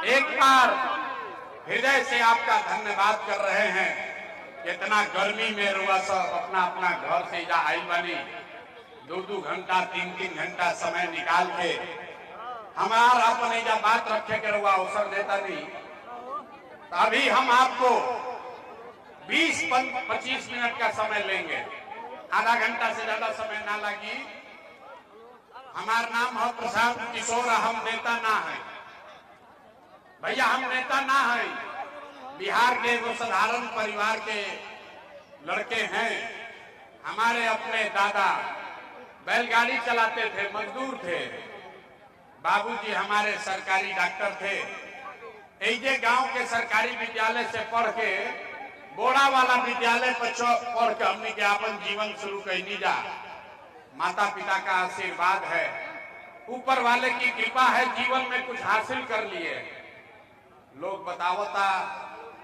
एक बार हृदय से आपका धन्यवाद कर रहे हैं। इतना गर्मी में रुआ सब अपना अपना घर से जा आई बनी 2-2 घंटा 3-3 घंटा समय निकाल के हमारा अपने जा बात रखे के रुआ अवसर देता नहीं। तो अभी हम आपको 20-25 मिनट का समय लेंगे, आधा घंटा से ज्यादा समय ना लगी। हमारा नाम है प्रशांत किशोर, हम नेता ना है भैया, हम नेता ना है। बिहार के वो साधारण परिवार के लड़के हैं। हमारे अपने दादा बैलगाड़ी चलाते थे, मजदूर थे। बाबूजी हमारे सरकारी डॉक्टर थे। ऐजे गांव के सरकारी विद्यालय से पढ़ के बोड़ा वाला विद्यालय पर पढ़ के हमने के अपन जीवन शुरू कैनी जा। माता पिता का आशीर्वाद है, ऊपर वाले की कृपा है, जीवन में कुछ हासिल कर लिए। लोग बतावता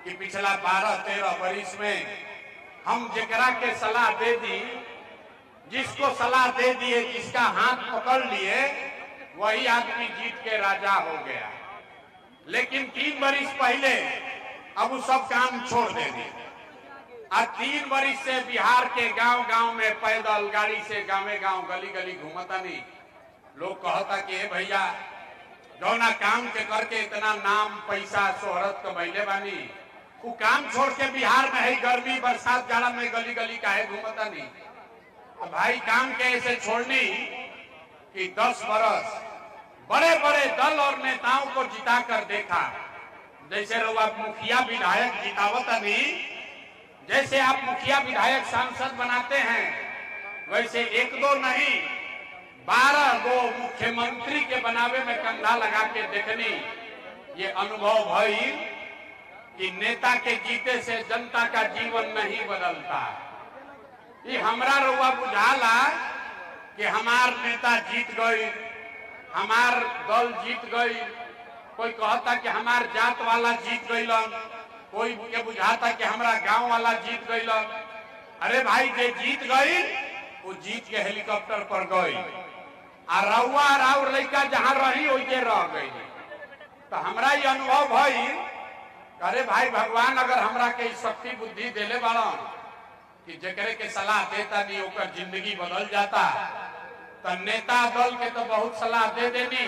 कि पिछला 12-13 वर्ष में हम जेकरा के सलाह दे दी, जिसको सलाह दे दिए, जिसका हाथ पकड़ लिए, वही आदमी जीत के राजा हो गया। लेकिन 3 वर्ष पहले अब वो सब काम छोड़ देंगे। और 3 वर्ष से बिहार के गांव-गांव में पैदल गाड़ी से गाँव गली-गली घूमता नहीं। लोग कहता कि हे भैया जौना काम के करके इतना नाम पैसा शोहरत कमैले बानी, वो काम छोड़ के बिहार में है गर्मी बरसात जाड़ा में गली-गली काहे घूमता नहीं। तो भाई काम के ऐसे छोड़नी कि 10 बरस बड़े बड़े दल और नेताओं को जिता कर देखा। जैसे आप मुखिया विधायक जितावता नहीं, जैसे आप मुखिया विधायक सांसद बनाते हैं, वैसे 1-2 नहीं 12 गो मुख्यमंत्री के बनावे में कंधा लगा के देखनी। ये अनुभव भई कि नेता के जीते से जनता का जीवन नहीं बदलता। ये हमरा रुआ बुझाला कि हमार नेता जीत गई, हमार दल जीत गई। कोई कहता कि हमार जात वाला जीत गईलन, कोई के बुझाता कि हमारा गांव वाला जीत गईलन। अरे भाई जे जीत गई वो जीत के हेलीकॉप्टर पर गई, और रउआ राउर लड़का जहां रही वही रह गई। तो हमरा ये अनुभव भई, अरे भाई भगवान अगर हमरा के शक्ति बुद्धि देले बाड़ा कि जेकरे के सलाह देता नहीं ओकर जिंदगी बदल जाता, तो नेता दल के तो बहुत सलाह दे देनी।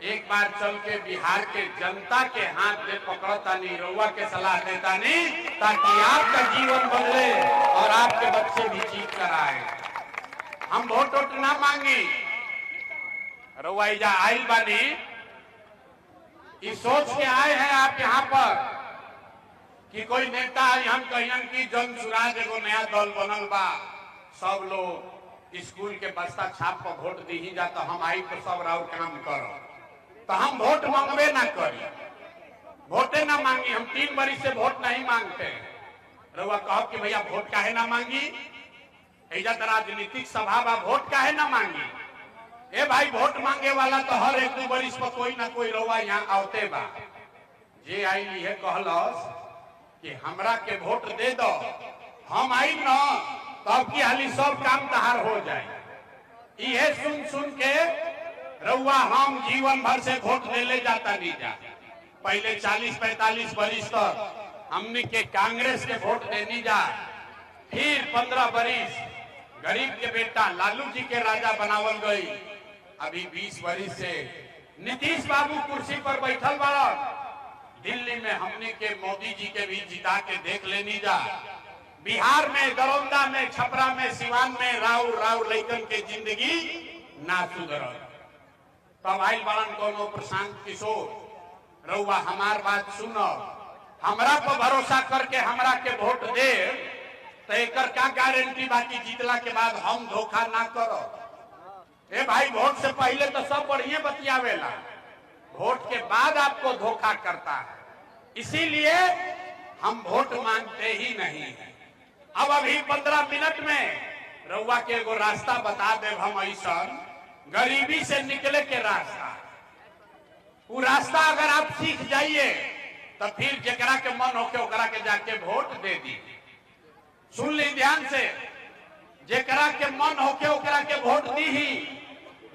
एक बार चल के बिहार के जनता के हाथ में पकड़ता नहीं, रउआ के सलाह देता नहीं, ताकि आपका जीवन बदले और आपके बच्चे भी जीत कर आए। हम वोट ना मांगी, रउआ आइल बानी इस सोच के आए हैं आप यहाँ पर कि कोई नेता यहाँ कहियन की जन सुराज एगो नया दल बनल बा, सब लोग स्कूल के बस्ता छाप पर वोट दी ही जाता, हम आई तो सब राउर काम करो। तो हम वोट मांगबे ना करी, वोटे ना मांगी। हम 3 वर्ष से वोट नहीं मांगते। रउआ कहो कि भैया वोट काहे ना मांगी, ऐजा तो राजनीतिक सभा बा, वोट काहे ना मांगी। ए भाई वोट मांगे वाला तो हर 1-2 वर्ष पर कोई ना कोई रउआ यहाँ आवते बा। जे आई है कहलस कि हमरा के वोट दे दो, हम आई न तब की हाली सब काम तहार हो जाए। ये सुन के रउआ हम जीवन भर से वोट ले जाता नहीं जा। पहले 40-45 वर्ष तक हमने के कांग्रेस के वोट देनी जा, फिर 15 वर्ष गरीब के बेटा लालू जी के राजा बनावल गई। अभी 20 वर्ष से नीतीश बाबू कुर्सी पर बैठल बड़ा। दिल्ली में हमने के मोदी जी के भी जिता के देख लेनी जा। बिहार में दरौंदा में छपरा में सिवान में राउर लइकन के जिंदगी ना सुधरल। तब आइल बड़न कोनो प्रशांत किशोर, रउआ हमार बात सुनो, हमरा पर भरोसा करके हमरा के वोट दे, तो एकर का गारंटी बाकी जीतला के बाद हम धोखा ना करो। ए भाई वोट से पहले तो सब बढ़िया बतियावेला, वोट के बाद आपको धोखा करता है। इसीलिए हम वोट मांगते ही नहीं है। अब अभी 15 मिनट में रउआ के एगो रास्ता बता दे हम, ऐसा गरीबी से निकले के रास्ता। वो रास्ता अगर आप सीख जाइए तो फिर जेकरा के मन होके ओकरा के जाके वोट दे दी। सुन ली ध्यान से, जेकरा के मन होके ओकरा के वोट दी ही,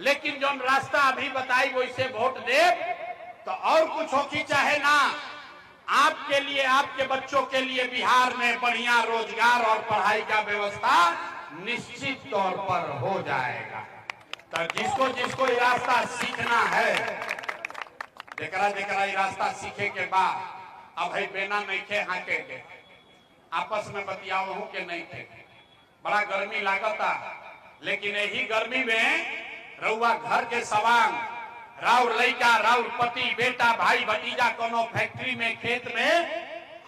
लेकिन जो रास्ता अभी बताई वैसे वोट दे तो और कुछ हो कि चाहे ना, आपके लिए, आपके बच्चों के लिए बिहार में बढ़िया रोजगार और पढ़ाई का व्यवस्था निश्चित तौर पर हो जाएगा। तो जिसको जिसको ये रास्ता सीखना है, जेकरा जेकरा ये रास्ता सीखे के बाद अब है बेना नहीं खे हाके के आपस में बतियाओ हूं के नहीं थे। बड़ा गर्मी लागता, लेकिन यही गर्मी में रउआ घर के सवांग राउर लइका, राउर पति, बेटा, भाई, भतीजा कोनो फैक्ट्री में, खेत में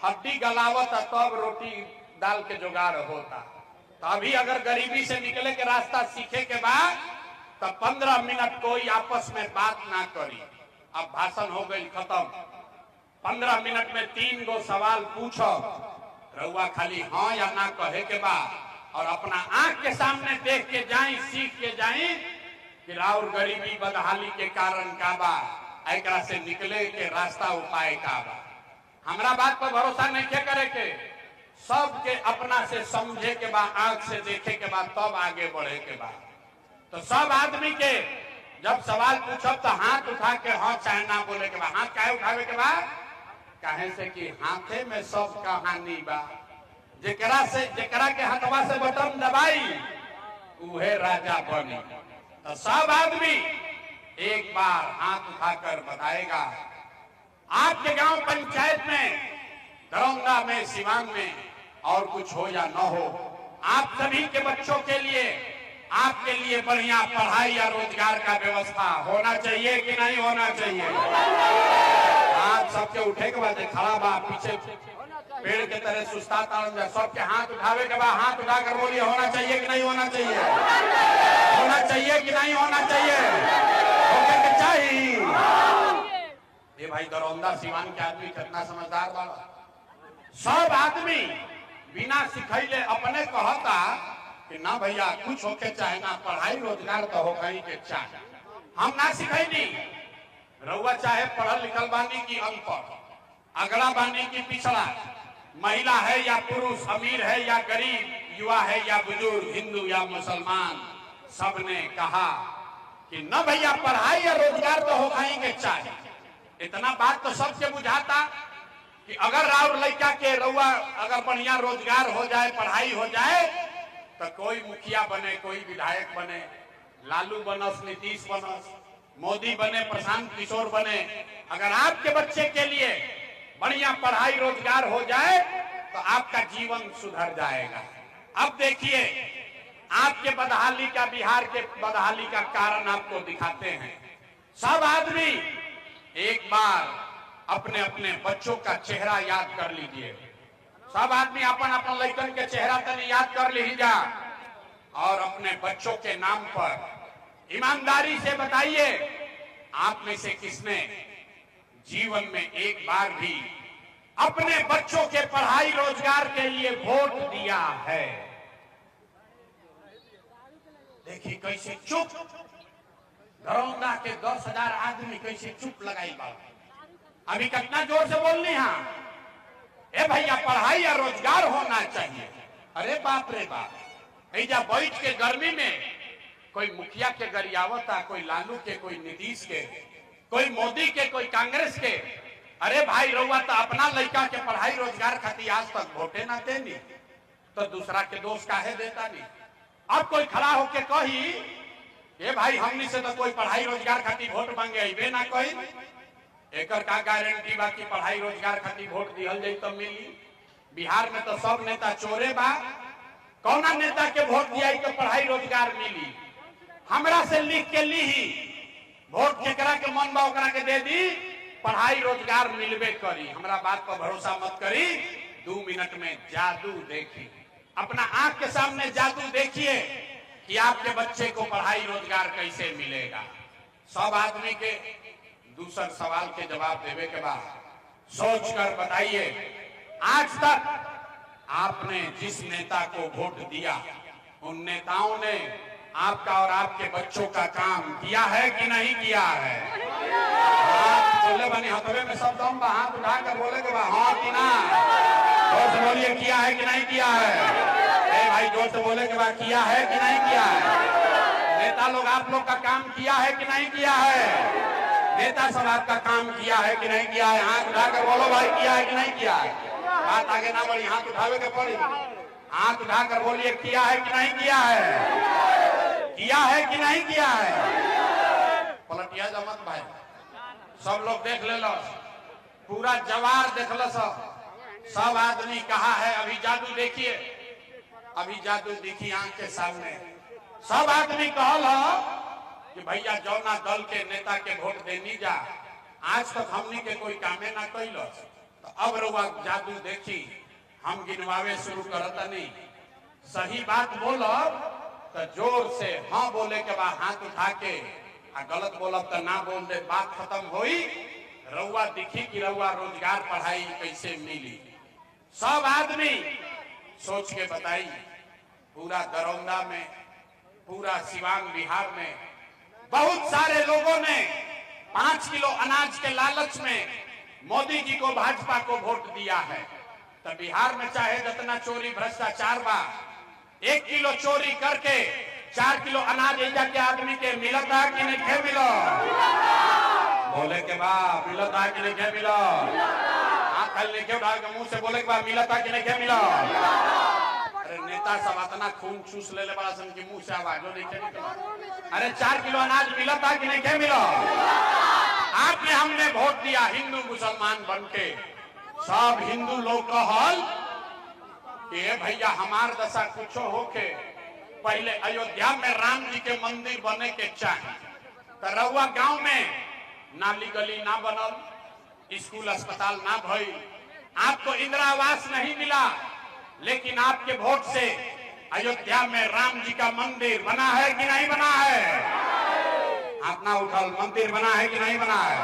हड्डी गलावत तब रोटी दाल के जुगाड़ होता। तो अभी अगर गरीबी से निकले के रास्ता सीखे के बाद तो 15 मिनट कोई आपस में बात ना करी। अब भाषण हो गई खत्म, 15 मिनट में 3 गो सवाल पूछो, रउआ खाली हाँ या ना कहे के बाद और अपना आंख के सामने देख के जाई, सीख के जाई कि राउर गरीबी बदहाली के कारण का बा, एकरा से निकले के रास्ता उपाय का बा। हमरा बात पर भरोसा नहीं के करे के, सबके अपना से समझे के बाद, आंख से देखे के बाद तब आगे बढ़े के बाद। तो सब आदमी के जब सवाल पूछब तो हाथ उठा के हाँ चाहे ना बोले के बाद। हाथ काहे उठावे के बाद? काहे से कि हाथे में सब कहानी बा। जेकरा के हथवा से बटन दबाई उहे राजा बनी। तो सब आदमी एक बार हाथ उठाकर बताएगा। आपके गांव पंचायत में, दरौंदा में, सिवान में और कुछ हो या न हो, आप सभी के बच्चों के लिए, आपके लिए बढ़िया पढ़ाई या रोजगार का व्यवस्था होना चाहिए कि नहीं होना चाहिए? हाथ सबके उठे के बाद खड़ा बा, पीछे पेड़ के तरह सुस्ता तान जा, सबके हाथ उठावे के बाद हाथ उठाकर बोलिए होना चाहिए कि नहीं होना चाहिए? होना चाहिए कि नहीं होना चाहिए? होके के चाहिए। ये भाई दरौंदा सिवान के आदमी कितना समझदार बा। सब आदमी बिना सिखैले अपने कहता कि ना भैया कुछ होके चाहे ना, पढ़ाई रोजगार तो हो कहीं के चाहे। हम ना सिखैनी, रउआ चाहे पढ़ल लिखल बानी की अनपढ़, अगड़ा बानी की पिछड़ा, महिला है या पुरुष, अमीर है या गरीब, युवा है या बुजुर्ग, हिंदू या मुसलमान, सबने कहा कि न भैया पढ़ाई या रोजगार तो हो कहीं के चाहे। इतना बात तो सबके बुझाता कि अगर राउर लड़का के रउआ अगर बढ़िया रोजगार हो जाए, पढ़ाई हो जाए, तो कोई मुखिया बने, कोई विधायक बने, लालू बनस, नीतीश बनस, मोदी बने, प्रशांत किशोर बने, अगर आपके बच्चे के लिए बढ़िया पढ़ाई रोजगार हो जाए तो आपका जीवन सुधर जाएगा। अब देखिए, आपके बदहाली का, बिहार के बदहाली का कारण आपको दिखाते हैं। सब आदमी एक बार अपने अपने बच्चों का चेहरा याद कर लीजिए। सब आदमी अपन अपन लड़कन के चेहरा तनी याद कर लीजिए और अपने बच्चों के नाम पर ईमानदारी से बताइए, आप में से किसने जीवन में एक बार भी अपने बच्चों के पढ़ाई रोजगार के लिए वोट दिया है? देखिए कैसे चुप, दरौंदा के 10,000 आदमी कैसे चुप लगाई बात। अभी कितना जोर से बोलनी है, ए भैया पढ़ाई या रोजगार होना चाहिए। अरे बाप रे बाप, ऐजा बैठ के गर्मी में कोई मुखिया के गरियावता, कोई लालू के, कोई नीतीश के, कोई मोदी के, कोई कांग्रेस के। अरे भाई रउआ तो अपना लड़का के पढ़ाई रोजगार खातिर आज तक वोटे ना देनी, तो दूसरा के दोष काहे देता नहीं? अब कोई खड़ा होके कही ए भाई हमनी से तो कोई पढ़ाई रोजगार खातिर वोट मांगे अबे ना कही, एकर का गारंटी बा कि पढ़ाई रोजगार खातिर वोट दिहल जाई तो मिली? बिहार में तो सब नेता चोरे बा, कौना नेता के वोट दिया तो पढ़ाई रोजगार मिली? हमरा से लिख के ली, वोट जेकरा के मन बा ओकरा के दे दी, पढ़ाई रोजगार मिलबे करी। हमरा बात पर भरोसा मत करी, 2 मिनट में जादू देखी, अपना आंख के सामने जादू देखिए कि आपके बच्चे को पढ़ाई रोजगार कैसे मिलेगा। सब आदमी के दूसर सवाल के जवाब देने के बाद सोचकर बताइए, आज तक आपने जिस नेता को वोट दिया, उन नेताओं ने आपका और आपके बच्चों का काम किया है कि नहीं किया है? बोले बनी हथवे में सब दम, हाथ उठाकर बोले के हाँ कि ना, जोर से बोलिए किया है कि नहीं किया है? ए भाई जोर से बोले के बाद किया है कि नहीं किया है? नेता लोग आप लोग का काम किया है कि नहीं किया है? नेता सब आपका काम किया है कि नहीं किया है? हाथ उठाकर बोलो भाई, किया है कि नहीं किया है? बात आगे ना बढ़ी, हाथ उठावे के पड़ी। हाथ उठाकर बोलिए, किया है कि नहीं किया है? किया है कि नहीं किया है? पलटिया जमत भाई, सब लोग देख ले लो, पूरा जवार देख लो, सब आदमी कहा है। अभी जादू देखिए, अभी जादू देखिए आंख के सामने। सब आदमी कहल कि भैया जौना दल के नेता के वोट देनी जा, आज तक हमनी के कोई कामे ना कैल, तो अब रुआ जादू देखी, हम गिनवावे शुरू करता नहीं। सही बात बोलो तो जोर से हाँ बोले के बाद हाथ उठा के, आ गलत बोलब तो ना बोल दे, बात खत्म होई। रउआ दिखी कि रउआ रोजगार पढ़ाई कैसे मिली। सब आदमी सोच के बताई। पूरा दरौंदा में, पूरा सिवान बिहार में बहुत सारे लोगों ने 5 किलो अनाज के लालच में मोदी जी को, भाजपा को वोट दिया है। तो बिहार में चाहे जितना चोरी भ्रष्टाचार बा, 1 किलो चोरी करके 4 किलो अनाज एजा के आदमी के मिलता कि नहीं मिलो? बोले के बाद मिलता कि नहीं मिलो? हाथ खाली लेके उठा के मुंह से बोले के बाद मिलता कि नहीं मिलो? अरे नेता सब इतना खून चूस ले बड़ा सन की मुंह से आवाज नहीं निकला। अरे 4 किलो अनाज मिलता कि नहीं मिलो? आपने हमने वोट दिया हिंदू मुसलमान बन के। सब हिंदू लोग कहल कि भैया हमार दशा कुछो होके पहले अयोध्या में राम जी के मंदिर बने के चाहिए। तो रउआ गांव में नाली गली ना बनल, स्कूल अस्पताल ना भई, आपको इंदिरा आवास नहीं मिला, लेकिन आपके वोट से अयोध्या में राम जी का मंदिर बना है कि नहीं बना है? अपना उठल, मंदिर बना है कि नहीं बना है?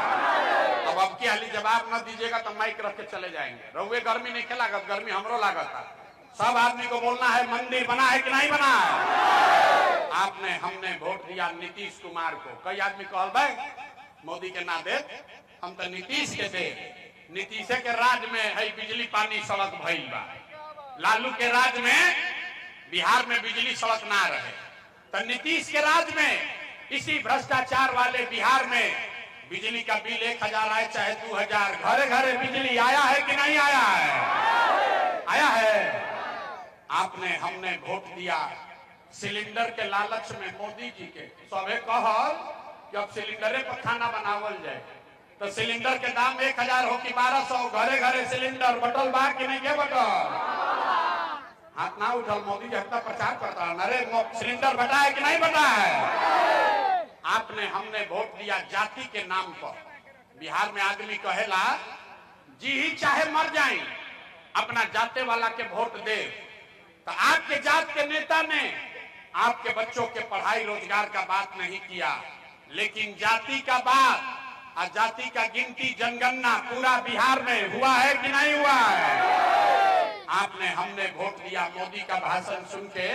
अब की हाली जवाब न दीजिएगा तो माइक रख के चले जाएंगे। रउए गर्मी नहीं खेला, गर्मी हमरो लागत था। सब आदमी को बोलना है मंदिर बना है कि नहीं बना है? आपने हमने वोट दिया नीतीश कुमार को। कई आदमी कहल भाई मोदी के ना दे, हम तो नीतीश के दे। नीतीश के राज में है बिजली पानी सड़क भइल बा। लालू के राज में बिहार में बिजली सड़क ना रहे, तो नीतीश के राज में इसी भ्रष्टाचार वाले बिहार में बिजली का बिल 1000 आए चाहे 2000, घरे घरे बिजली आया है कि नहीं आया है? आया है। आपने हमने वोट दिया सिलेंडर के लालच में मोदी जी के। सबे कहल कि अब सिलेंडरे पर खाना बनावल जाए, तो सिलेंडर के दाम 1000 हो कि 1200, घरे घरे सिलेंडर बटल बा कि नहीं के बटल? हाथ ना उठल, मोदी जी हफ्ता प्रचार करता है, अरे सिलेंडर बटा है कि नहीं बटा है? आपने हमने वोट दिया जाति के नाम पर। बिहार में आदमी कहेला जी ही चाहे मर जाए अपना जाते वाला के वोट दे। तो आपके जात के नेता ने आपके बच्चों के पढ़ाई रोजगार का बात नहीं किया, लेकिन जाति का बात और जाति का गिनती जनगणना पूरा बिहार में हुआ है कि नहीं हुआ है? आपने हमने वोट दिया मोदी का भाषण सुन के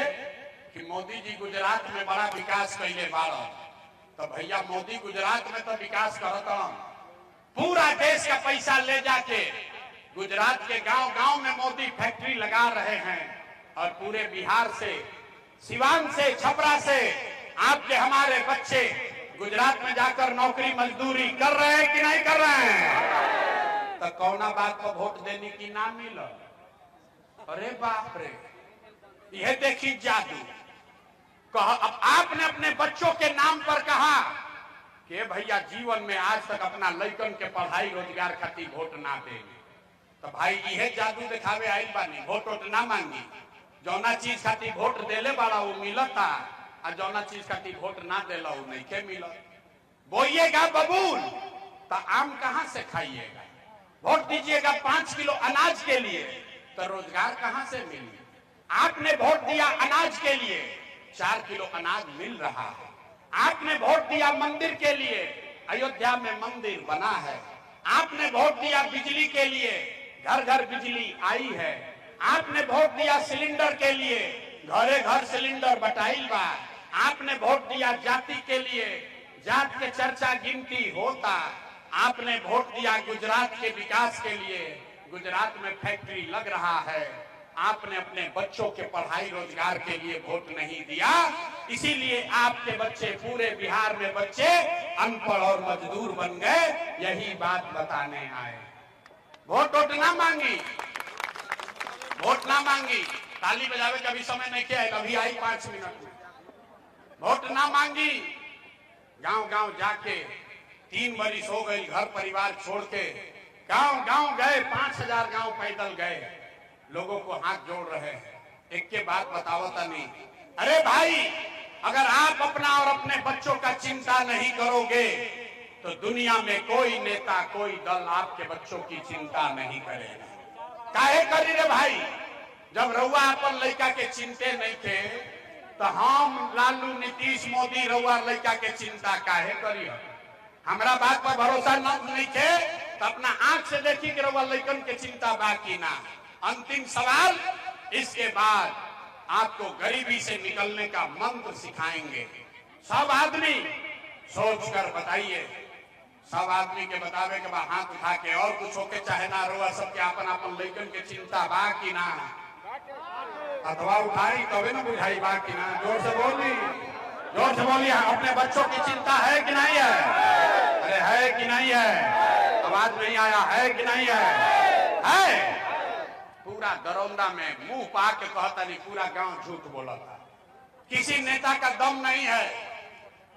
कि मोदी जी गुजरात में बड़ा विकास कैले बाड़ा। तो भैया मोदी गुजरात में तो विकास करता, पूरा देश का पैसा ले जाके गुजरात के गांव गांव में मोदी फैक्ट्री लगा रहे हैं, और पूरे बिहार से, सिवान से, छपरा से आपके हमारे बच्चे गुजरात में जाकर नौकरी मजदूरी कर रहे हैं कि नहीं कर रहे हैं? तो कौना बात को वोट देने की ना मिला? अरे बाप रे, यह देखी जादू। कहा अब आपने अपने बच्चों के नाम पर कहा कि भैया जीवन में आज तक अपना लड़कन के पढ़ाई रोजगार खातिर वोट ना देंगे। तो भाई यह जादू दिखावे आइल बानी, वोट ना मांगी। जौना चीज खातिर वोट देले वाला वो मिलता, और जौना चीज खातिर वोट ना देला वो नहीं के मिलत। बोइएगा बबूल तो आम कहां से खाइएगा? वोट दीजिएगा 5 किलो अनाज के लिए, तो रोजगार कहां से मिली? आपने वोट दिया अनाज के लिए, 4 किलो अनाज मिल रहा है। आपने वोट दिया मंदिर के लिए, अयोध्या में मंदिर बना है। आपने वोट दिया बिजली के लिए, घर घर बिजली आई है। आपने वोट दिया सिलेंडर के लिए, घरे घर सिलेंडर बटाइल बा। आपने वोट दिया जाति के लिए, जात के चर्चा गिनती होता। आपने वोट दिया गुजरात के विकास के लिए, गुजरात में फैक्ट्री लग रहा है। आपने अपने बच्चों के पढ़ाई रोजगार के लिए वोट नहीं दिया, इसीलिए आपके बच्चे, पूरे बिहार में बच्चे अनपढ़ और मजदूर बन गए। यही बात बताने आए। वोट ना मांगी, वोट ना मांगी, ताली बजावे का भी समय नहीं किया, अभी आई 5 मिनट में। वोट ना मांगी, गांव गांव जाके 3 बरिस हो गई घर परिवार छोड़ के गांव गांव गए, 5000 गांव पैदल गए, लोगों को हाथ जोड़ रहे हैं। एक के बात बतावता नहीं। अरे भाई, अगर आप अपना और अपने बच्चों का चिंता नहीं करोगे तो दुनिया में कोई नेता, कोई दल आपके बच्चों की चिंता नहीं करेगा। काहे करी रे भाई? जब रउआ अपन लड़का के चिंते नहीं थे तो हम लालू, नीतीश, मोदी रउआ लड़का के चिंता काहे करी? हमरा बात पर भरोसा नहीं थे तो अपना आंख से देखी कि रउआ लड़कन के चिंता बाकी ना। अंतिम सवाल, इसके बाद आपको गरीबी से निकलने का मंत्र सिखाएंगे। सब आदमी सोच कर बताइए, सब आदमी के बतावे के बाद हाथ उठा के, और कुछ होके चाहे ना रोआ, सबके अपन अपन लड़कन के चिंता बा कि ना? अथवा उठाई तबे ना बुझाई बा कि ना? जोर से बोली, जोर से बोलिए। अपने बच्चों की चिंता है कि नहीं है? अरे है कि नहीं है? आवाज नहीं आया, है कि नहीं है? है। पूरा दरौंदा में मुंह पा के कहता नहीं, पूरा गांव झूठ बोला था। किसी नेता का दम नहीं है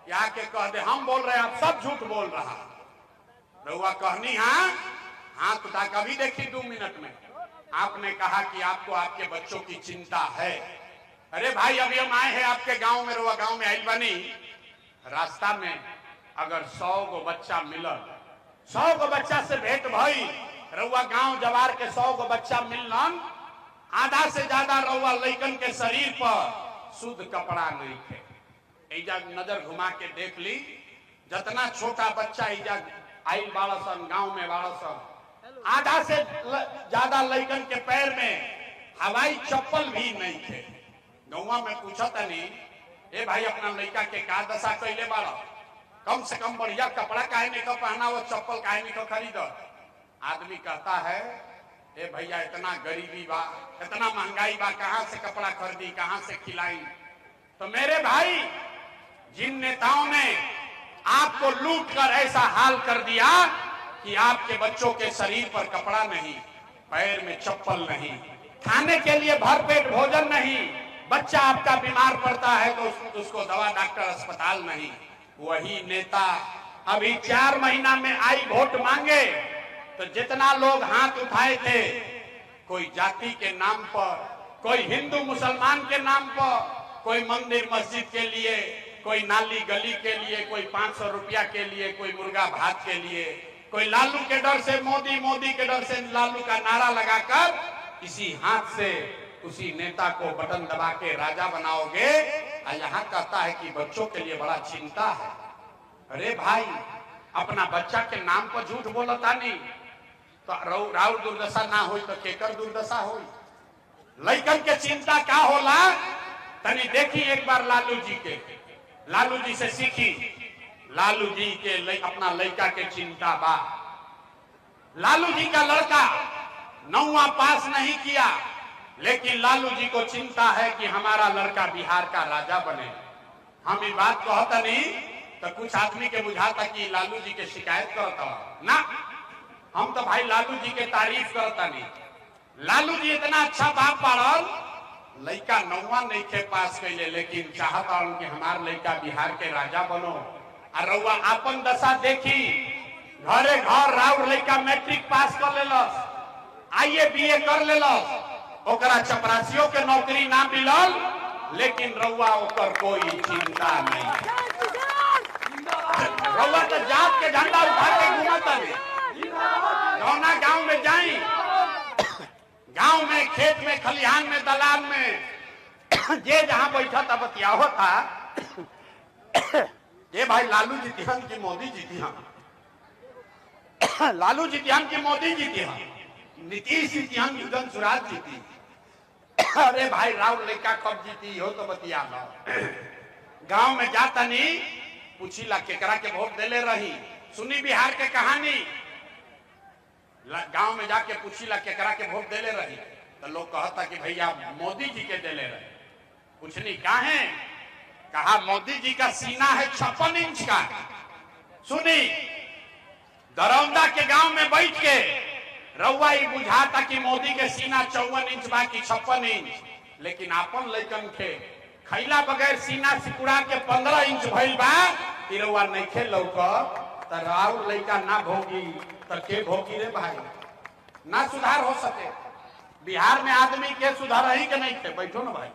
यहाँ के कह दे हम बोल रहे हैं, आप सब झूठ बोल रहा। रउआ कहनी हाँ, हाथ उठा कभी देखी 2 मिनट में आपने कहा कि आपको आपके बच्चों की चिंता है। अरे भाई, अभी हम आए हैं आपके गांव में, रउआ गांव में आइल बनी, रास्ता में अगर 100 गो बच्चा मिलल, 100 गो बच्चा से भेंट भई, रउआ गांव जवार के 100 गो बच्चा मिलन, आधा से ज्यादा रउआ लइकन के शरीर पर शुद्ध कपड़ा नहीं थे। ऐजा नजर घुमा के देख ली, जितना छोटा बच्चा ऐजा आई बाड़सन, गांव में बाड़सन, आधा से ज्यादा लइकन के पैर में हवाई चप्पल भी नहीं थे। गौवा में पूछा नहीं, ए भाई अपना लड़का के का दशा कैले बाड़ा, कम से कम बढ़िया कपड़ा काहे नहीं का पहना, वो चप्पल काहे नहीं का खरीद? आदमी कहता है, ए भैया इतना गरीबी बा, इतना महंगाई बा, कहां से कपड़ा खरीदी, कहां से खिलाई? तो मेरे भाई, जिन नेताओं ने आपको लूट कर ऐसा हाल कर दिया कि आपके बच्चों के शरीर पर कपड़ा नहीं, पैर में चप्पल नहीं, खाने के लिए भरपेट भोजन नहीं, बच्चा आपका बीमार पड़ता है तो उसको दवा डॉक्टर अस्पताल नहीं, वही नेता अभी 4 महीना में आई वोट मांगे तो जितना लोग हाथ उठाए थे, कोई जाति के नाम पर, कोई हिंदू मुसलमान के नाम पर, कोई मंदिर मस्जिद के लिए, कोई नाली गली के लिए, कोई 500 रुपया के लिए, कोई मुर्गा भात के लिए, कोई लालू के डर से मोदी, मोदी के डर से लालू का नारा लगाकर इसी हाथ से उसी नेता को बटन दबा के राजा बनाओगे। और यहाँ कहता है कि बच्चों के लिए बड़ा चिंता है। अरे भाई, अपना बच्चा के नाम पर झूठ बोलता नहीं तो राउर दुर्दशा ना हो तो केकर दुर्दशा हो? लइकन के चिंता क्या होला तनी देखी एक बार लालू जी के, लालू जी से सीखी। लालू जी के अपना लड़का के चिंता बा। लालू जी का लड़का 9वां पास नहीं किया, लेकिन लालू जी को चिंता है कि हमारा लड़का बिहार का राजा बने। हम ये बात कहता नहीं तो कुछ आदमी के बुझाता कि लालू जी के शिकायत करता ना, हम तो भाई लालू जी के तारीफ करता नहीं। लालू जी इतना अच्छा बाप पढ़ल, लड़का 9वां नहीं थे पास कैले, लेकिन चाहता कि हमार लड़का बिहार के राजा बनो। और रउआ अपन दशा देखी, घरे घर राउर लड़का मैट्रिक पास कर लेलस, आईए बीए कर लेलस, ओकरा चपरासियों के नौकरी ना मिलल, लेकिन रउआ ओकर कोई चिंता नहीं। रउआ तो जात के झंडा उठा के घूमता नहीं। जौना गांव में जाई, गांव में, खेत में, खलिहान में, दलान में, जे जहां बैठा था बतिया होता, ये भाई लालू जीतिहन की मोदी जीतिहन, लालू जीतिहन की मोदी जीतिहन, नीतीश जीतिहन की जन सुराज जीती। अरे भाई राहुल लड़का कब जीती हो तो बतिया लो। गांव में जाता नहीं, पूछी ला केकरा के वोट देले रही, सुनी बिहार के कहानी। गांव में जाके पूछी ला केकरा के वोट देले रही, तो लोग कहता कि भैया मोदी जी के दिले रहे, कुछ नहीं कहा कहा मोदी जी का सीना है 56 इंच का। सुनी, दरौंदा के गांव में बैठ के रउआ ही बुझाता कि मोदी के सीना 54 इंच बाकी 56 इंच, लेकिन आपन लइकन के खैला बगैर सीना सिकुड़ा के 15 इंच भइल बा। रउआ नहीं खे लौक राउर लइका ना भोगी तो के भोगी रे भाई, ना सुधार हो सके। बिहार में आदमी के सुधार ही के नहीं थे, बैठो ना भाई,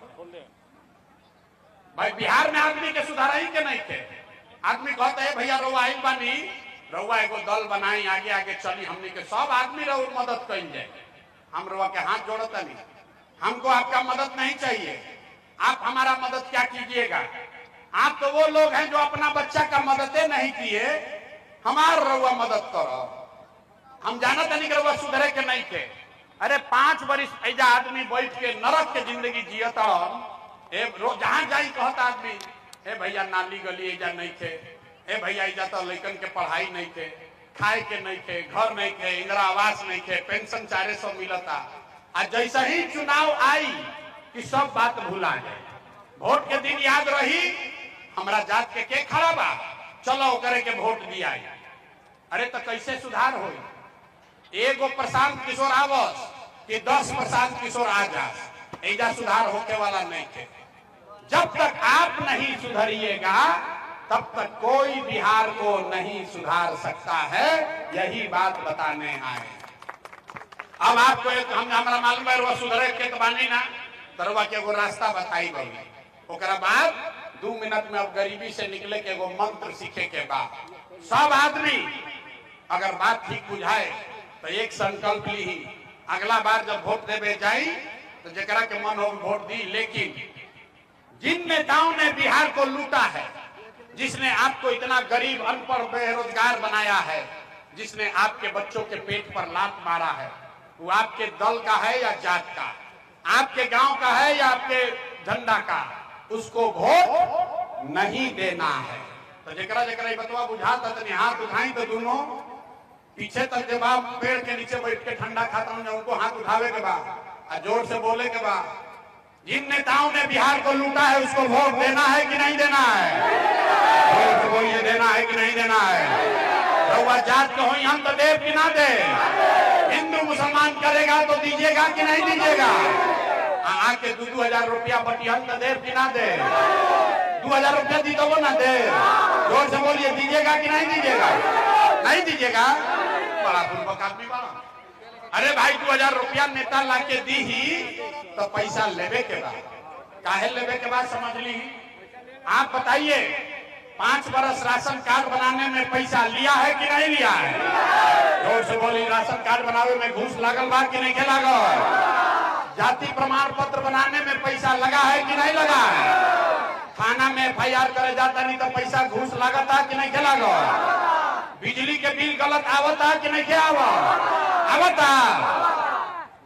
भाई बिहार में आदमी के सुधार ही के नहीं थे। आदमी कहते है भैया रउआ आई बानी, रउआ एगो दल बनाई, आगे आगे चली, हमने के सब आदमी रउर मदद कल जाए। हम रउआ के हाथ जोड़ता नहीं, हमको आपका मदद नहीं चाहिए, आप हमारा मदद क्या कीजिएगा। आप तो वो लोग हैं जो अपना बच्चा का मददे नहीं किए, हमार रउआ मदद करो। हम जानता नहीं कि रउआ सुधरे के नहीं थे। अरे 5 वर्ष ऐजा आदमी बैठ के नरक के जिंदगी जियता, जहां जाई कहता आदमी ए भैया नाली गली ऐजा नहीं थे, ए भैया ऐजा तो लइकन के पढ़ाई नहीं थे, खाए के नहीं थे, घर नहीं थे, इंदिरा आवास नहीं थे, पेंशन 400 मिलता। आज जैसा ही चुनाव आई कि सब बात भूला जाए, वोट के दिन याद रही हमारा जात के खड़ा बा, चलो करे के वोट दिया। अरे तो कैसे सुधार हो? एगो प्रशांत किशोर आवस कि 10 प्रशांत किशोर आ जा, ऐजा सुधार होके वाला नहीं थे। जब तक आप नहीं सुधरिएगा तब तक कोई बिहार को नहीं सुधार सकता है, यही बात बताने आए। अब आपको एक हमारा मालूम है वो सुधरे के बानी ना, तरवा के एगो रास्ता बताई गई। ओकरा बाद 2 मिनट में अब गरीबी से निकले के एगो मंत्र सीखे के बाद सब आदमी अगर बात ठीक बुझाए तो एक संकल्प ली, अगला बार जब वोट देवे जाई तो जकरा के मन हो वोट दी। लेकिन जिन नेताओं ने बिहार को लूटा है, जिसने आपको इतना गरीब अनपढ़ बेरोजगार बनाया है, जिसने आपके बच्चों के पेट पर लात मारा है, वो आपके दल का है या जात का, आपके गांव का है या आपके झंडा का, उसको वोट नहीं देना है। तो जकरा जकरा बतवा बुझाता तनी हाथ उठाई तो दोनों पीछे तक जब आप पेड़ के नीचे बैठ के ठंडा खाता हूं, उनको हाथ उठावे के बाद और जोर से बोले के बाद, जिन नेताओं ने बिहार को लूटा है उसको वोट देना है कि नहीं देना है? जोर से बोलिए, देना है कि नहीं देना है? रउआ जात के होई हम तो देव कि ना दे? हिंदू मुसलमान करेगा तो दीजिएगा कि नहीं दीजिएगा? आके 2-2 रुपया बटिहन तो देव कि ना दे? 2000 रुपया दी तो वो ना दे? जोर से बोलिए, दीजिएगा कि नहीं दीजिएगा? नहीं दीजिएगा? बड़ा पूर्वक आदमी बड़ा। अरे भाई 2000 रुपया नेता लाके दी ही तो पैसा लेवे के बाद, काहे लेवे के बाद समझ ली। आप बताइए 5 बरस राशन कार्ड बनाने में पैसा लिया है कि नहीं लिया है? जोर से बोली, राशन कार्ड बनावे में घूस लागल बा कि नहीं के लागल? जाति प्रमाण पत्र बनाने में पैसा लगा है कि नहीं लगा है? थाना में FIR करे जाता नहीं तो पैसा घूस लागता कि नहीं के लागल? बिजली के बिल गलत आवता कि नहीं के आवता?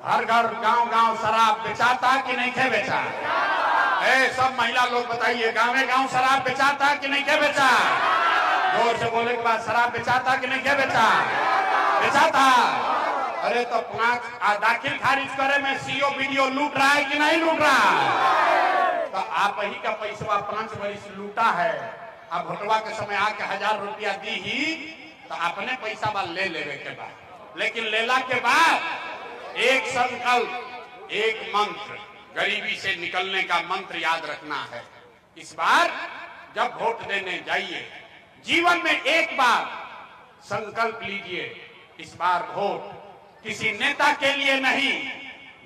घर घर गांव गांव शराब बेचाता कि नहीं के बेचा? सब महिला लोग बताइए, गाँव गांव शराब बेचाता कि नहीं के बेचा? जोर से बोले के बाद, शराब बेचाता कि नहीं के बेचा? बेचाता। अरे तो 5 दाखिल खारिज करे में CO BDO लूट रहा है कि नहीं लूट रहा? तो आप ही का पैसा 5 वर्ष लूटा है, अब भोटवा के समय आके 1000 रुपया दी ही तो अपने पैसा बा ले लेवे के बाद। लेकिन लेला के बाद एक संकल्प, एक मंत्र, गरीबी से निकलने का मंत्र याद रखना है। इस बार जब वोट देने जाइए, जीवन में एक बार संकल्प लीजिए, इस बार वोट किसी नेता के लिए नहीं,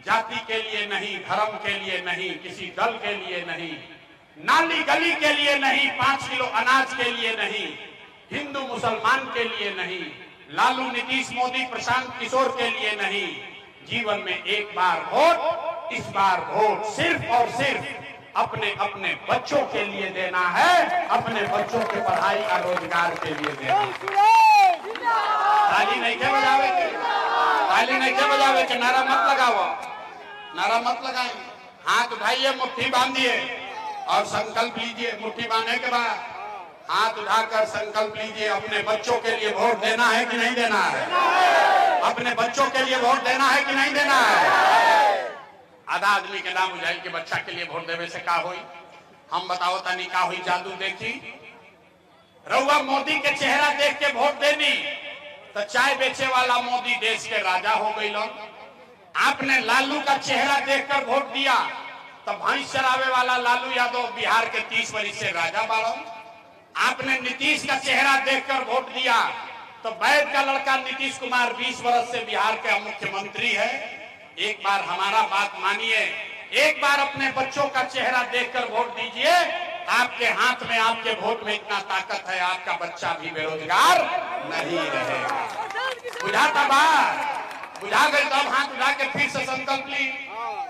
जाति के लिए नहीं, धर्म के लिए नहीं, किसी दल के लिए नहीं, नाली गली के लिए नहीं, 5 किलो अनाज के लिए नहीं, हिंदू मुसलमान के लिए नहीं, लालू नीतीश मोदी प्रशांत किशोर के लिए नहीं, जीवन में एक बार वोट, इस बार वोट सिर्फ और सिर्फ अपने अपने बच्चों के लिए देना है, अपने बच्चों के पढ़ाई और रोजगार के लिए देना है। ताली नहीं के बजावे के, ताली नहीं के बजावे के, नारा मत लगाओ, नारा मत लगाए, हाथ उठाइए, मुट्ठी बांधिए और संकल्प लीजिए। मुट्ठी बांधने के बाद हाथ उठाकर संकल्प लीजिए, अपने बच्चों के लिए वोट देना है कि नहीं देना है? अपने बच्चों के लिए वोट देना है कि नहीं देना है? आधा आदमी के नाम बुझाई के बच्चा के लिए वोट देवे से का होई। हम बताओ तनी का हुई जादू देखी। रउआ मोदी के चेहरा देख के वोट देनी तो चाय बेचे वाला मोदी देश के राजा हो गई। आपने लालू का चेहरा देखकर वोट दिया तो भैंस चरावे वाला लालू यादव बिहार के 30 वर्ष से राजा बाड़ो। आपने नीतीश का चेहरा देखकर वोट दिया तो वैद का लड़का नीतीश कुमार 20 वर्ष से बिहार का मुख्यमंत्री है। एक बार हमारा बात मानिए, एक बार अपने बच्चों का चेहरा देखकर वोट दीजिए। आपके हाथ में, आपके वोट में इतना ताकत है, आपका बच्चा भी बेरोजगार नहीं रहेगा। बुझाता बात बुझा गई तो अब हाथ उठा के फिर से संकल्प ली।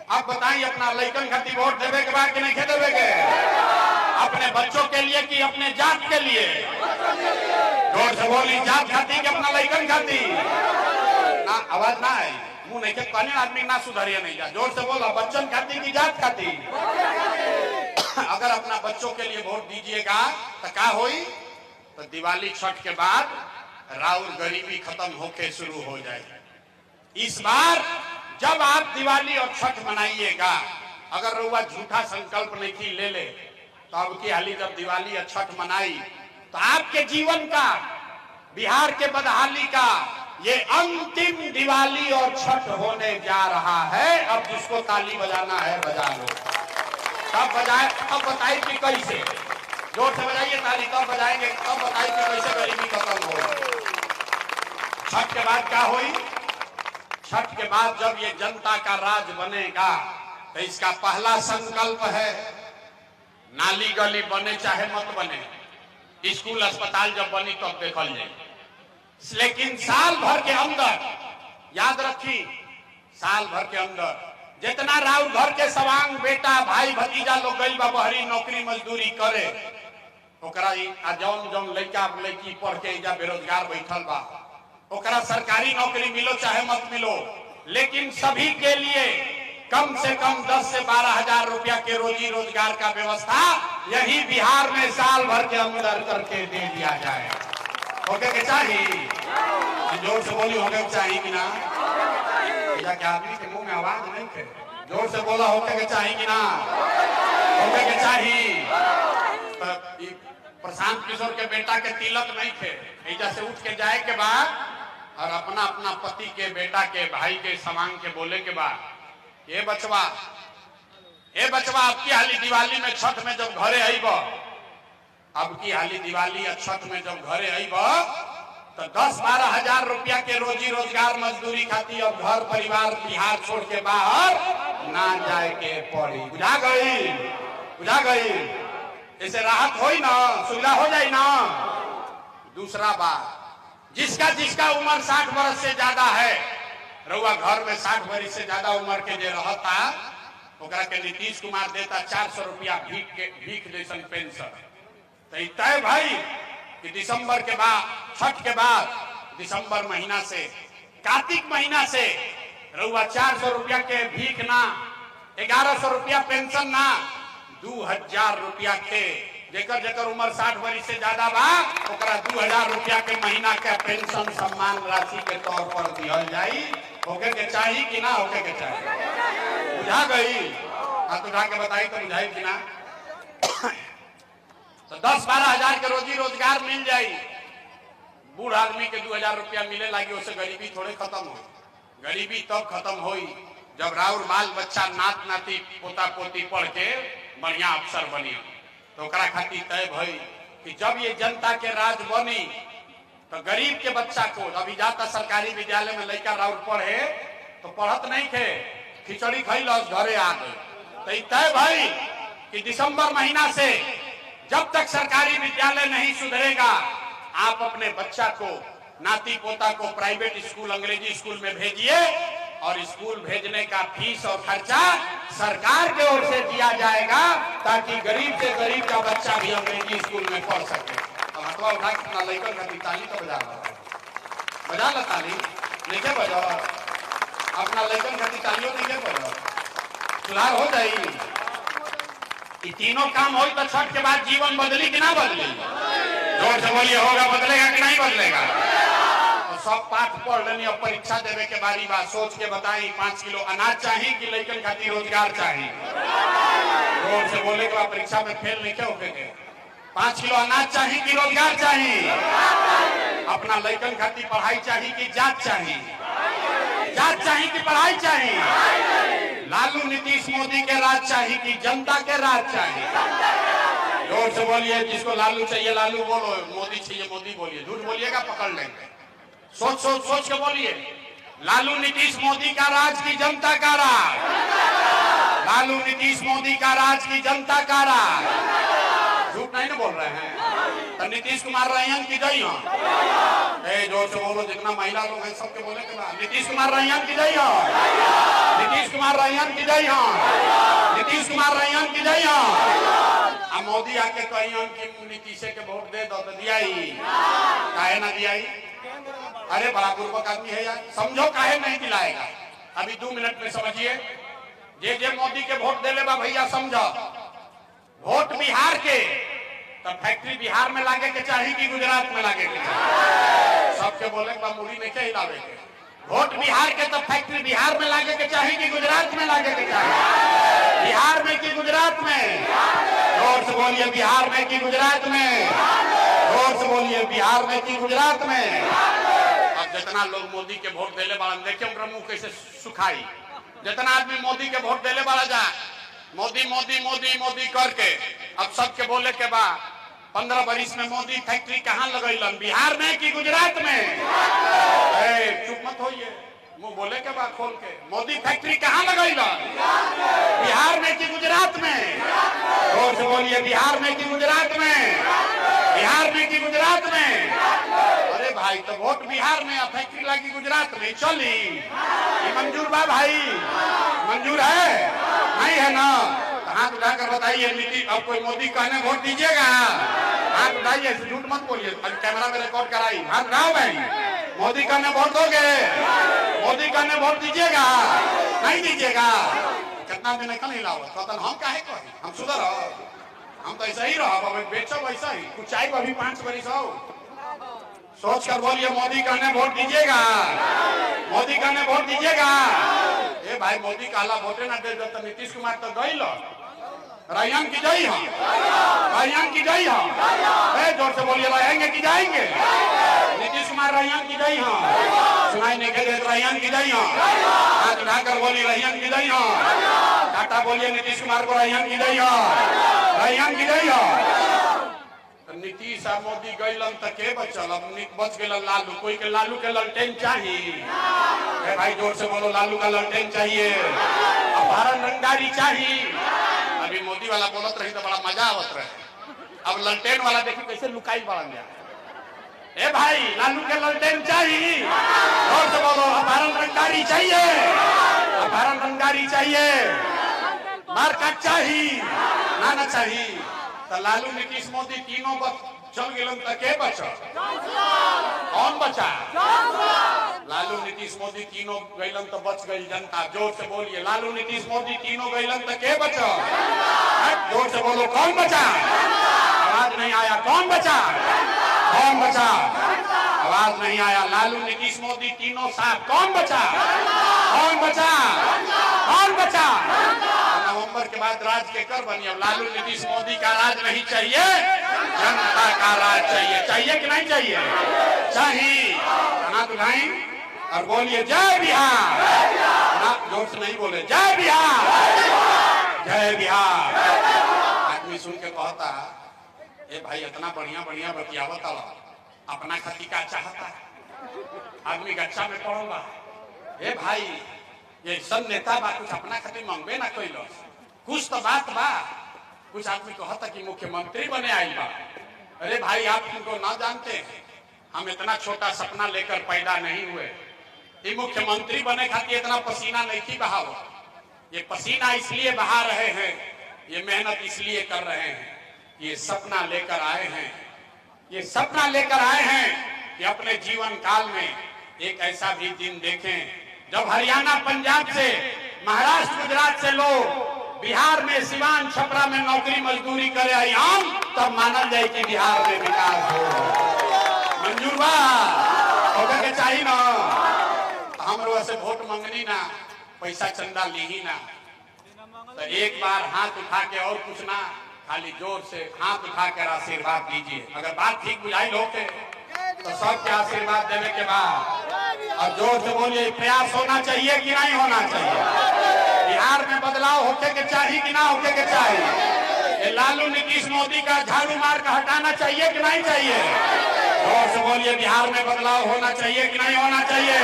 अब बताइए अपना लड़कन खातिर वोट देवे के बाद कि नहीं देवे के? अपने बच्चों के लिए कि अपने जात के लिए? जोर से बोली, जात खाती कि अपना लड़कन खाती? ना आवाज ना आई, मुंह नहीं के कहने आदमी ना सुधरिए नहीं जा। जोर से बोला, बच्चन खाती कि जात खाती? अगर अपना बच्चों के लिए वोट दीजिएगा तो क्या होई? तो दिवाली छठ के बाद राउर गरीबी खत्म होके शुरू हो जाएगी। इस बार जब आप दिवाली और छठ मनाइएगा, अगर रउआ झूठा संकल्प नहीं की ले तो अब की हाली जब दिवाली और छठ मनाई तो आपके जीवन का, बिहार के बदहाली का ये अंतिम दिवाली और छठ होने जा रहा है। अब जिसको ताली बजाना है बजा लो, कब बजाए, अब बताइए कि कैसे। जोर से बजाइए ताली, कब बजाएंगे, कब बताइए कि कैसे गरीबी खत्म हो। छठ के बाद क्या हुई? छठ के बाद जब ये जनता का राज बनेगा तो इसका पहला संकल्प है, नाली गली बने चाहे मत बने, स्कूल अस्पताल जब बनी तब तो देखल जाए, लेकिन साल भर के अंदर, याद रखी, साल भर के अंदर जितना राउर घर के सवांग बेटा भाई भतीजा लोग गई बा बहरी नौकरी मजदूरी करे, ओकरा जौन जौन लड़का लड़की पढ़ के इजा बेरोजगार बैठल बा, ओकरा सरकारी नौकरी मिलो चाहे मत मिलो, लेकिन सभी के लिए कम से कम 10 से 12 हजार रुपया के रोजी रोजगार का व्यवस्था यही बिहार में साल भर के अंदर करके दे दिया जाए। होके के चाहिए? जोर से बोली, होके के चाहिए कि ना? या क्या आदमी के मुंह में आवाज नहीं थे? जोर से बोला, होके के चाहिए कि ना? होके के चाहिए। प्रशांत किशोर के बेटा के तिलक नहीं थे, ऐजा से उठ के जाए के बाद और अपना अपना पति के, बेटा के, भाई के सवांग के बोले के बाद, ये बचवा अब की हाली दिवाली में छठ में जब घरे आईब, अब की हाली दिवाली और छठ में जब घरे आईब तो 10-12 हजार रुपया के रोजी रोजगार मजदूरी खाती अब घर परिवार बिहार छोड़ के बाहर ना जाए के पड़ी। बुझा गई? बुझा गई? इसे राहत होई ना, सुविधा हो जाए ना। दूसरा बात, जिसका जिसका उम्र 60 वर्ष से ज्यादा है, रउआ घर में 60 वर्ष से ज्यादा उम्र के जे रहता, ओकरा के नीतीश कुमार देता 400 रुपया भीख जैसन पेंशन। तो तय भाई कि दिसंबर के बाद, छठ के बाद दिसंबर महीना से, कार्तिक महीना से रउआ 400 रुपया के भीख ना, 1100 रुपया पेंशन ना, 2000 रुपया के, जेकर जेकर उम्र 60 वर्ष से ज्यादा बा ओकरा 2000 रुपया के महीना के पेंशन सम्मान राशि के तौर पर दिया जाई। होके के चाहिए कि ना? होके के चाहिए। बुझा गई? हाथ उठा के बताई तो बुझाई कि ना? तो 10-12 हजार के रोजी रोजगार मिल जाई। बूढ़ आदमी के 2000 रुपया मिले लगी, उससे गरीबी थोड़े खत्म हो। गरीबी तब खत्म होई जब राउर बाल बच्चा, नात नाती, पोता पोती पढ़ के बढ़िया अफसर बनी। तो ओकरा खातिर तय भई कि जब ये जनता के राज बनी तो गरीब के बच्चा को, अभी जाता सरकारी विद्यालय में लड़का राउर पढ़े तो पढ़त नहीं थे, खिचड़ी खैलस घरे आ गए। तो तय भाई कि दिसंबर महीना से जब तक सरकारी विद्यालय नहीं सुधरेगा, आप अपने बच्चा को, नाती पोता को प्राइवेट स्कूल, अंग्रेजी स्कूल में भेजिए और स्कूल भेजने का फीस और खर्चा सरकार की ओर से दिया जाएगा ताकि गरीब से गरीब का बच्चा भी अंग्रेजी स्कूल में पढ़ सके। अब हथवा उठा के अपना लड़का का ताली तो बजा ला ताली, नहीं बजा, अपना लड़कन खाती तालियों नहीं बजा, सुधार हो जाएगी। ये तीनों काम हो तो छठ के बाद जीवन बदली कि ना बदली? जोर से बोलिए, होगा, बदलेगा कि नहीं बदलेगा? तो सब पाठ पढ़ लेनी, अब परीक्षा देवे के बारी बात सोच के बताई 5 किलो अनाज चाहिए कि लड़कन खातिर रोजगार चाहिए? जोर से बोले के बाद परीक्षा में फेल नहीं क्या होके 5 किलो अनाज चाहिए कि रोजगार चाहिए? अपना लड़कन खातिर पढ़ाई चाहिए कि जात चाहिए? जात चाहिए कि पढ़ाई चाहिए? लालू नीतीश मोदी के राज चाहिए कि जनता के राज चाहिए? जोर से बोलिए, जिसको लालू चाहिए लालू बोलो, मोदी चाहिए मोदी बोलिए। झूठ बोलिएगा पकड़ लेंगे। सोच सोच सोच के बोलिए, लालू नीतीश मोदी का राज की जनता का राज? लालू नीतीश मोदी का राज की जनता का राज? झूठ नहीं ना बोल रहे हैं? तो नीतीश कुमार रैयन की जय हो। जोर से बोलो, जितना महिला लोग हैं सबके बोले के बाद नीतीश कुमार रैयन की जय हो। नीतीश कुमार रैयन की जय हो। नीतीश कुमार रैयन की जय हो। अब मोदी आके कहियन कि नीतीश के वोट दे दो, तो दिया ही काहे ना दिया ही? अरे बड़ा पूर्वक आदमी है यार, समझो काहे नहीं दिलाएगा। अभी 2 मिनट में समझिए, जे मोदी के वोट दे ले बा भैया समझो। वोट बिहार के, तो फैक्ट्री बिहार में लागे के चाहिए कि गुजरात में लागे के चाहिए? सबके बोले बा मुड़ी में क्या हिलावे के? वोट बिहार के, तो फैक्ट्री बिहार में लागे के चाहिए कि गुजरात में लागे के चाहिए? बिहार में कि गुजरात में? जोर से बोलिए, बिहार में कि गुजरात में? जोर से बोलिए, बिहार में कि गुजरात में? अब जितना लोग मोदी के वोट देले वाला देखिए उनका मुंह कैसे सुखाई। जितना आदमी मोदी के वोट देले वाला जा मोदी मोदी मोदी मोदी करके, अब सबके बोले के बाद 15 बरिस में मोदी फैक्ट्री कहाँ लगैलन? बिहार में कि गुजरात में? चुप मत होइए, मुंह बोले के बाद खोल के, मोदी फैक्ट्री कहाँ लगैलन? बिहार में कि गुजरात में? जोर से बोलिए, बिहार में कि गुजरात में? बिहार में कि गुजरात में? अरे भाई, तो वोट बिहार में और फैक्ट्री लगी गुजरात में, चली ये मंजूर बा भाई? मंजूर है? नहीं है ना? हाथ उठाकर बताइए, नीति अब कोई मोदी कहने वोट दीजिएगा? हाथ उठाइए, झूठ मत बोलिए, कैमरा में रिकॉर्ड कराई। हाथ उठाओ भाई, मोदी कहने वोट दोगे? मोदी कहने वोट दीजिएगा? नहीं दीजिएगा? कितना दिन कल हिलाओ तो हम काहे कहे? हम सुधर, हम तो ऐसा ही रहो, बेचो वैसा ही कुछ चाहिए। अभी 5 बरिस हो, सोच कर बोलिए, मोदी कहने वोट दीजिएगा? मोदी कहने वोट दीजिएगा? ए भाई, मोदी कहला वोटे ना दे दो तो नीतीश कुमार तो गई लो। रैयन की जय हो। रैयन की जय हो। जोर से बोलिए, रहेंगे कि जाएंगे? नीतीश कुमार रैयन की जय हो। सुनाई नहीं दे, रैयन की जय हो। हाथ उठाकर बोलिए, रैयन की जय हो। टाटा बोलिए, नीतीश कुमार को रैयन की जय हो। रैयन की जय हो। नीतीश आ मोदी गईलन तो के बचल? अब बच गए लालू। कोई के लालू के ललटेन चाहिए? भाई जोर से बोलो, लालू का ललटेन चाहिए। अपहरण रंगदारी चाहिए। अभी मोदी वाला बोलत रही तो बड़ा मजा आवत रहे, अब ललटेन वाला देखी कैसे लुकाई बढ़ गया। ए भाई, लालू के ललटेन चाहिए? जोर से बोलो, अपहरण रंगदारी चाहिए। अपहरण रंगदारी चाहिए। मारकाट चाहिए ना चाहिए? तो लालू नीतीश मोदी तीनों चल गए तो के बचा? कौन बचा? लालू नीतीश मोदी तीनों गैलन तो बच गई जनता। जोर से बोलिए, लालू नीतीश मोदी तीनों गैलन तो के बचा? जोर से बोलो, कौन बचा? आवाज नहीं आया, कौन बचा? कौन बचा? आवाज नहीं आया। लालू नीतीश मोदी तीनों साथ, कौन बचा? कौन बचा? कौन बचा? नवंबर के बाद राज के कर बनिए। लालू नीतीश मोदी का राज नहीं चाहिए, जनता का राज चाहिए। चाहिए कि नहीं चाहिए? चाहिए। हाथ उठाएं और बोलिए, जय बिहार। ना जोर से नहीं बोले, जय बिहार। जय बिहार। आदमी सुन के कहता, ए भाई, इतना बढ़िया बढ़िया बतियावत अपना खती का चाहता? आदमी गच्चा में पड़ोगा। ए भाई, ये सब नेता बा, कुछ अपना खातिर मांगबे ना कोई लोग, कुछ तो बात बा। कुछ आदमी कहता कि मुख्यमंत्री बने आई बा। अरे भाई, आप उनको ना जानते हैं, हम इतना छोटा सपना लेकर पैदा नहीं हुए। ये मुख्यमंत्री बने खातिर इतना पसीना नहीं बहाओ। ये पसीना इसलिए बहा रहे हैं, ये मेहनत इसलिए कर रहे हैं, ये सपना लेकर आए हैं। ये सपना लेकर आए हैं कि अपने जीवन काल में एक ऐसा भी दिन देखें जब हरियाणा, पंजाब से, महाराष्ट्र, गुजरात से लोग बिहार में, सिवान, छपरा में नौकरी मजदूरी करे आम, तब माना जाए कि बिहार में विकास हो। मंजूर बा? होगा के चाहिए ना। हम लोग से वोट मंगनी ना, पैसा चंदा ली ही ना। तो एक बार हाथ उठा के और कुछ ना, खाली जोर से हाथ उठा कर आशीर्वाद दीजिए। अगर बात ठीक बुझाई लोग तो सबके आशीर्वाद देने के बाद और जोर से बोलिए, प्रयास होना चाहिए कि नहीं होना चाहिए? बिहार में बदलाव होके के चाहिए कि ना होके के चाहिए? ये लालू नीतीश मोदी का झाड़ू मार कर हटाना चाहिए कि नहीं चाहिए? जोर से बोलिए, बिहार में बदलाव होना चाहिए कि नहीं होना चाहिए?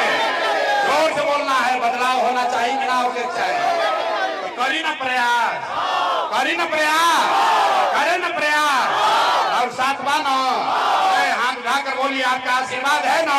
जोर से बोलना है, बदलाव होना चाहिए कि ना होके चाहिए? तो करी ना प्रयास, करी ना प्रयास, करे ना प्रयास। और साथ बानो हाथ उठाकर बोलिए, आपका आशीर्वाद है ना?